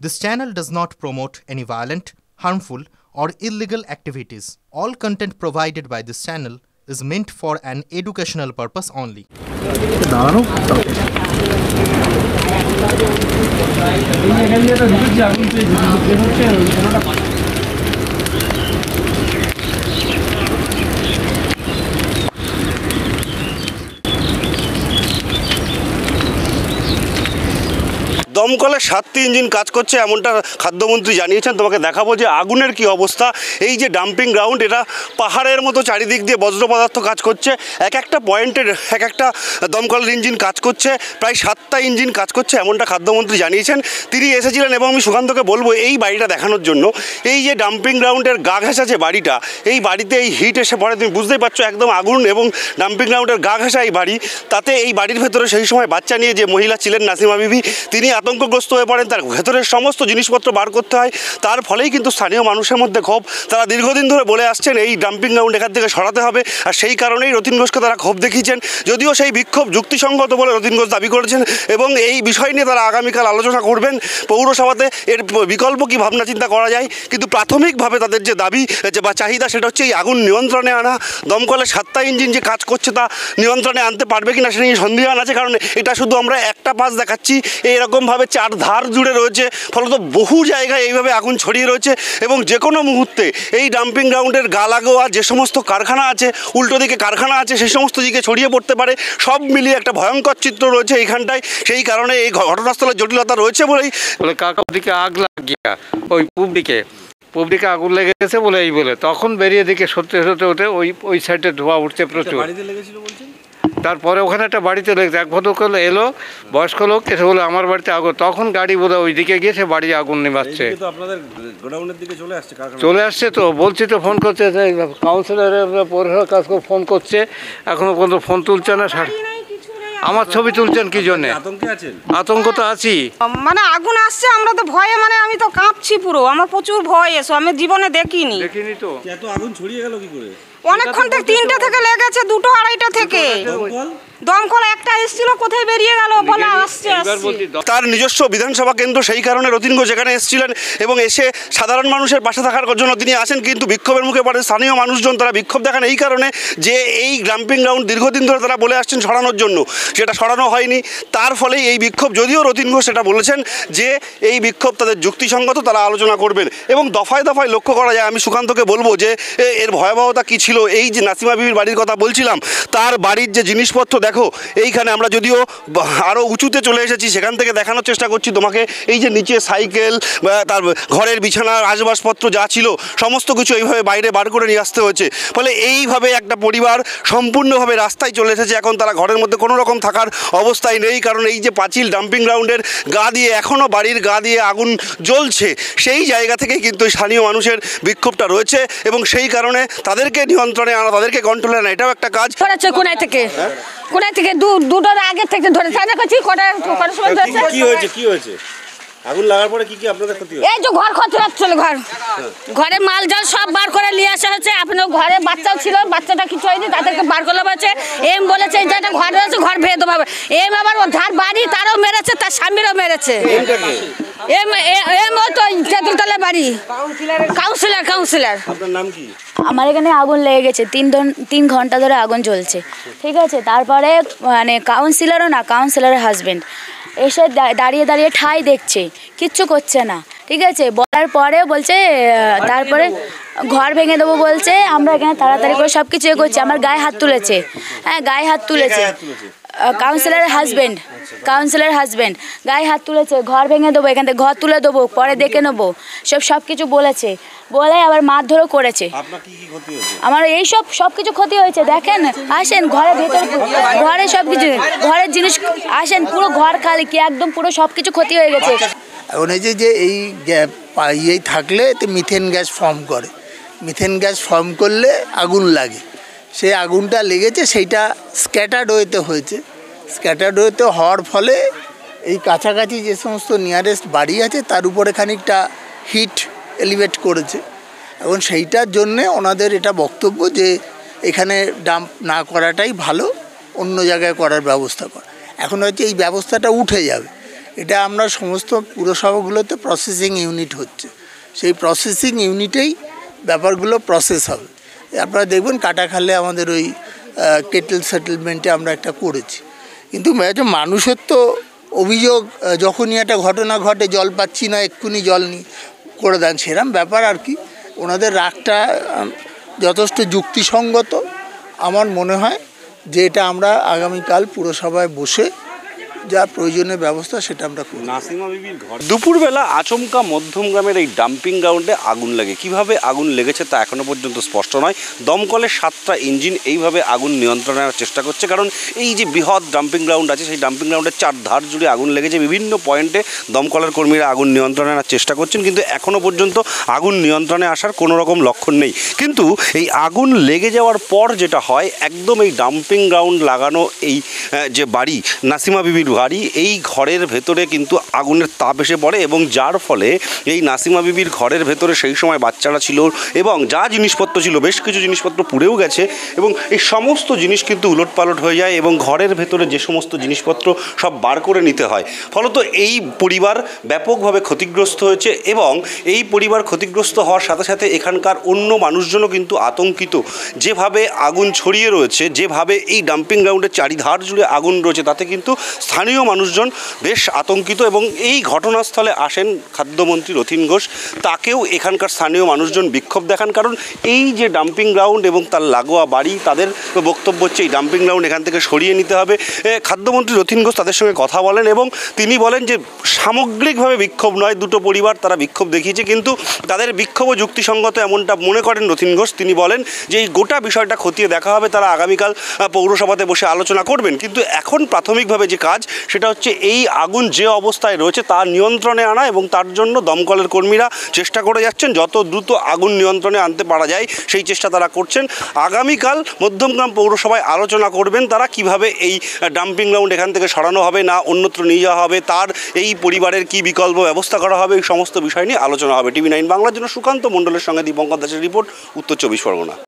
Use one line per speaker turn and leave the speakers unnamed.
This channel does not promote any violent, harmful, or illegal activities. All content provided by this channel is meant for an educational purpose only.
দমকলে 7টি engine কাজ করছে এমনটা খাদ্যমন্ত্রী জানিয়েছেন। তোমাকে দেখাবো যে আগুনের কি অবস্থা। এই যে ডাম্পিং গ্রাউন্ড, এটা পাহাড়ের মতো চারিদিক দিয়ে বজ্র পদার্থ কাজ করছে। এক একটা পয়েন্টের এক একটা দমকলের ইঞ্জিন কাজ করছে, প্রায় 7টা ইঞ্জিন কাজ করছে এমনটা খাদ্যমন্ত্রী জানিয়েছেন। তিনি এসেছিলেন এবং আমি সুকান্তকে বলবো এই বাড়িটা দেখানোর জন্য। এই যে ডাম্পিং গ্রাউন্ডের গা ঘেঁষা যে বাড়িটা, এই বাড়িতে এই হিট এসে পড়ে, তুমি বুঝতেই পারছো একদম আগুন এবং ডাম্পিং গ্রাউন্ডের গা ঘেঁষা এই বাড়ি। তাতে এই বাড়ির ভেতরে সেই সময় বাচ্চা নিয়ে যে মহিলা ছিলেন নাসিমা বিবি, তিনি আতঙ্কগ্রস্ত হয়ে পড়েন। তার ভেতরের সমস্ত জিনিসপত্র বার করতে হয়। তার ফলেই কিন্তু স্থানীয় মানুষের মধ্যে ক্ষোভ। তারা দীর্ঘদিন ধরে বলে আসছেন এই ডাম্পিং গ্রাউন্ড এখান থেকে সরাতে হবে, আর সেই কারণেই রতিন ঘোষকে তারা ক্ষোভ দেখিয়েছেন। যদিও সেই বিক্ষোভ যুক্তিসঙ্গত বলে রতিন ঘোষ দাবি করেছেন এবং এই বিষয় নিয়ে তারা আগামীকাল আলোচনা করবেন পৌরসভাতে এর বিকল্প কী ভাবনা চিন্তা করা যায়। কিন্তু প্রাথমিকভাবে তাদের যে দাবি বা চাহিদা সেটা হচ্ছে এই আগুন নিয়ন্ত্রণে আনা। দমকলে 7টা ইঞ্জিন যে কাজ করছে তা নিয়ন্ত্রণে আনতে পারবে কিনা সেটা নিয়ে সন্দেহান আছে, কারণ এটা শুধু আমরা একটা পাশ দেখাচ্ছি, এইরকমভাবে 4 ধার জুড়ে রয়েছে। ফলত বহু জায়গায় এইভাবে আগুন ছড়িয়ে রয়েছে এবং যে কোনো মুহূর্তে এই ডাম্পিং গ্রাউন্ডের গা লাগোয়া যে সমস্ত কারখানা আছে, উল্টো দিকে কারখানা আছে, সেই সমস্ত দিকে ছড়িয়ে পড়তে পারে। সব মিলিয়ে একটা ভয়ঙ্কর চিত্র রয়েছে এইখানটায়। সেই কারণে এই ঘটনাস্থলের জটিলতা রয়েছে বলেই
কাকা দিকে আগ লাগিয়া ওই পূব দিকে আগুন লেগে গেছে বলে এই বলে তখন বেরিয়ে দিকে সত্যি ওঠে ওই সাইডে ধোঁয়া উঠছে প্রচুর। তারপরে ওখানে একটা বাড়িতে লেগেছে, এক ভদ্রলোক এলো, বয়স্ক লোক, এসে বলে আমার বাড়িতে আগুন। তখন গাড়ি বোধহয় ওই দিকে গিয়ে সে বাড়ি আগুন নেভাচ্ছে। চলে আসছে তো বলছি তো, ফোন করছে কাউন্সিলরের পৌরসভার কাজ ফোন করছে, এখনো পর্যন্ত ফোন তুলছে না। আমার ছবি তুলছেন কি জন্য? আতঙ্ক তো আছি,
মানে আগুন আসছে, আমরা তো ভয়ে, মানে আমি তো কাঁপছি পুরো, আমার প্রচুর ভয় এসো, আমি জীবনে দেখিনি
তো। এত আগুন ছড়িয়ে গেল কি করে?
অনেকক্ষণ থেকে 3টে থেকে লেগেছে, 2টো 2:30টা থেকে। দমকল একটা এসেছিল, কোথায় বেরিয়ে গেল বলে আসছে।
তার নিজস্ব বিধানসভা কেন্দ্র, সেই কারণে রতিন ঘোষ এখানে এসেছিলেন এবং এসে সাধারণ মানুষের পাশে থাকার জন্য তিনি আসেন। কিন্তু বিক্ষোভের মুখে পড়ে স্থানীয় মানুষজন। তারা বিক্ষোভ দেখান এই কারণে যে এই ডাম্পিং গ্রাউন্ড দীর্ঘদিন ধরে তারা বলে আসছেন সরানোর জন্য, সেটা সরানো হয়নি। তার ফলেই এই বিক্ষোভ। যদিও রতিন ঘোষ সেটা বলেছেন যে এই বিক্ষোভ তাদের যুক্তিসঙ্গত, তারা আলোচনা করবেন এবং দফায় দফায় লক্ষ্য করা যায়। আমি সুকান্তকে বলবো যে এর ভয়াবহতা কী ছিল। এই যে নাসিমা বিবির বাড়ির কথা বলছিলাম, তার বাড়ির যে জিনিসপত্র দেখো, এইখানে আমরা যদিও আরও উঁচুতে চলে এসেছি, সেখান থেকে দেখানোর চেষ্টা করছি তোমাকে। এই যে নিচে সাইকেল, তার ঘরের বিছানার আসবাবপত্র যা ছিল সমস্ত কিছু এইভাবে বাইরে বার করে নিয়ে আসতে হয়েছে। ফলে এইভাবে একটা পরিবার সম্পূর্ণভাবে রাস্তায় চলে এসেছে। এখন তারা ঘরের মধ্যে কোনো রকম থাকার অবস্থায় নেই, কারণ এই যে পাঁচিল ডাম্পিং গ্রাউন্ডের গা দিয়ে, এখনও বাড়ির গা দিয়ে আগুন জ্বলছে। সেই জায়গা থেকেই কিন্তু স্থানীয় মানুষের বিক্ষোভটা রয়েছে এবং সেই কারণে তাদেরকে নিয়ন্ত্রণে আনা, তাদেরকে কন্ট্রোলে আনা, এটাও একটা কাজ।
কোনায় থেকে দুটোর আগে থেকে ধরে চাঁদা করছি। কটার সময় ধরেছে?
কি হয়েছে আগুন লাগার পরে? কি আপনাদের ক্ষতি হয়েছে?
এই যে ঘর ক্ষতি হচ্ছিল, ঘরে মাল জাল সব বার করে নিয়ে আসা হচ্ছে। আপনার ঘরে বাচ্চাও ছিল, বাচ্চাটা কিছু হয়নি, তাদেরকে বার করলে বলছে এম বলেছে এই যে একটা ঘর রয়েছে, ঘর ভেঙে দেবো। এম আবার যার বাড়ি তারও মেরেছে, তার স্বামীরও মেরেছে। এম ওই তো তেঁতুলতলা বাড়ি, কাউন্সিলর।
আপনার নাম কি?
আমার এখানে আগুন লেগে গেছে, 3 ঘন্টা ধরে আগুন চলছে, ঠিক আছে। তারপরে মানে কাউন্সিলরও না, কাউন্সিলরের হাজব্যান্ড এসে দাঁড়িয়ে ঠাই দেখছে, কিচ্ছু করছে না, ঠিক আছে। বলার পরে বলছে, তারপরে ঘর ভেঙে দেবো বলছে। আমরা এখানে তাড়াতাড়ি করে সব কিছু করছি। আমার গায়ে হাত তুলেছে, হ্যাঁ গায়ে হাত তুলেছে। কাউন্সিলরের হাজব্যান্ড গায়ে হাত তুলেছে। ঘর ভেঙে দেবো, এখান থেকে ঘর তুলে দেবো, পরে দেখে নেবো, সব কিছু বলেছে। বলে আবার মারধরও করেছে। আমার এই সব কিছু ক্ষতি হয়েছে। দেখেন, আসেন ঘরের ভেতরে, ঘরে সব কিছু, ঘরের জিনিস আসেন, পুরো ঘর খালি কি একদম পুরো সব কিছু ক্ষতি হয়ে গেছে।
এখন এই যে এই থাকলে মিথেন গ্যাস ফর্ম করে, মিথেন গ্যাস ফর্ম করলে আগুন লাগে। সেই আগুনটা লেগেছে, সেইটা স্ক্যাটার্ড ওয়েতে হয়েছে। স্ক্যাটার্ড ওয়েতে হওয়ার ফলে এই কাছাকাছি যে সমস্ত নিয়ারেস্ট বাড়ি আছে তার উপরে খানিকটা হিট এলিভেট করেছে। এখন সেইটার জন্যে ওনাদের এটা বক্তব্য যে এখানে ডাম্প না করাটাই ভালো, অন্য জায়গায় করার ব্যবস্থা করা। এখন হচ্ছে এই ব্যবস্থাটা উঠে যাবে, এটা আমরা সমস্ত পুরসভাগুলোতে প্রসেসিং ইউনিট হচ্ছে, সেই প্রসেসিং ইউনিটেই ব্যাপারগুলো প্রসেস হবে। আপনারা দেখবেন কাটাখালে আমাদের ওই কেটেল সেটেলমেন্টে আমরা একটা করেছি, কিন্তু মানুষের তো অভিযোগ যখনই একটা ঘটনা ঘটে জল পাচ্ছি না এক্ষুনি জল নিই করে দেন, সেরম ব্যাপার আর কি। ওনাদের রাগটা যথেষ্ট যুক্তিসঙ্গত। আমার মনে হয় যে এটা আমরা আগামীকাল পুরসভায় বসে যা প্রয়োজনীয় ব্যবস্থা সেটা আমরা করি।
দুপুরবেলা আচমকা মধ্যমগ্রামের এই ডাম্পিং গ্রাউন্ডে আগুন লাগে। কিভাবে আগুন লেগেছে তা এখনো পর্যন্ত স্পষ্ট নয়। দমকলের 7টা ইঞ্জিন এইভাবে আগুন নিয়ন্ত্রণের চেষ্টা করছে, কারণ এই যে বৃহৎ ডাম্পিং গ্রাউন্ড আছে সেই ডাম্পিং গ্রাউন্ডের 4 ধার জুড়ে আগুন লেগেছে। বিভিন্ন পয়েন্টে দমকলের কর্মীরা আগুন নিয়ন্ত্রণে আনার চেষ্টা করছেন, কিন্তু এখনো পর্যন্ত আগুন নিয়ন্ত্রণে আসার কোনো রকম লক্ষণ নেই। কিন্তু এই আগুন লেগে যাওয়ার পর যেটা হয়, একদম এই ডাম্পিং গ্রাউন্ড লাগানো এই যে বাড়ি নাসিমা বিবির বাড়ি, এই ঘরের ভেতরে কিন্তু আগুনের তাপ এসে পড়ে এবং যার ফলে এই নাসিমা বিবির ঘরের ভেতরে সেই সময় বাচ্চারা ছিল এবং যা জিনিসপত্র ছিল বেশ কিছু জিনিসপত্র পুড়েও গেছে এবং এই সমস্ত জিনিস কিন্তু উলটপালট হয়ে যায় এবং ঘরের ভেতরে যে সমস্ত জিনিসপত্র সব বার করে নিতে হয়। ফলত এই পরিবার ব্যাপকভাবে ক্ষতিগ্রস্ত হয়েছে এবং এই পরিবার ক্ষতিগ্রস্ত হওয়ার সাথে সাথে এখানকার অন্য মানুষজনও কিন্তু আতঙ্কিত। যেভাবে আগুন ছড়িয়ে রয়েছে, যেভাবে এই ডাম্পিং গ্রাউন্ডের চারিধার জুড়ে আগুন রয়েছে, তাতে কিন্তু স্থানীয় মানুষজন বেশ আতঙ্কিত এবং এই ঘটনাস্থলে আসেন খাদ্যমন্ত্রী রথীন ঘোষ। তাকেও এখানকার স্থানীয় মানুষজন বিক্ষোভ দেখান, কারণ এই যে ডাম্পিং গ্রাউন্ড এবং তার লাগোয়া বাড়ি, তাদের বক্তব্য হচ্ছে এই ডাম্পিং গ্রাউন্ড এখান থেকে সরিয়ে নিতে হবে। খাদ্যমন্ত্রী রথীন ঘোষ তাদের সঙ্গে কথা বলেন এবং তিনি বলেন যে সামগ্রিকভাবে বিক্ষোভ নয়, দুটো পরিবার তারা বিক্ষোভ দেখিয়েছে, কিন্তু তাদের বিক্ষোভ যুক্তিসঙ্গত এমনটা মনে করেন রথীন ঘোষ। তিনি বলেন যে এই গোটা বিষয়টা খতিয়ে দেখা হবে, তারা আগামীকাল পৌরসভাতে বসে আলোচনা করবেন। কিন্তু এখন প্রাথমিকভাবে যে কাজ সেটা হচ্ছে এই আগুন যে অবস্থায় রয়েছে তা নিয়ন্ত্রণে আনা এবং তার জন্য দমকলের কর্মীরা চেষ্টা করে যাচ্ছেন যত দ্রুত আগুন নিয়ন্ত্রণে আনতে পারা যায় সেই চেষ্টা তারা করছেন। আগামীকাল মধ্যমগ্রাম পৌরসভায় আলোচনা করবেন তারা কিভাবে এই ডাম্পিং গ্রাউন্ড এখান থেকে সরানো হবে না অন্যত্র নিয়ে যাওয়া হবে, তার এই পরিবারের কি বিকল্প ব্যবস্থা করা হবে, এই সমস্ত বিষয় নিয়ে আলোচনা হবে। TV9 বাংলার জন্য সুকান্ত মণ্ডলের সঙ্গে দীপঙ্কর দাসের রিপোর্ট, উত্তর 24 পরগনা।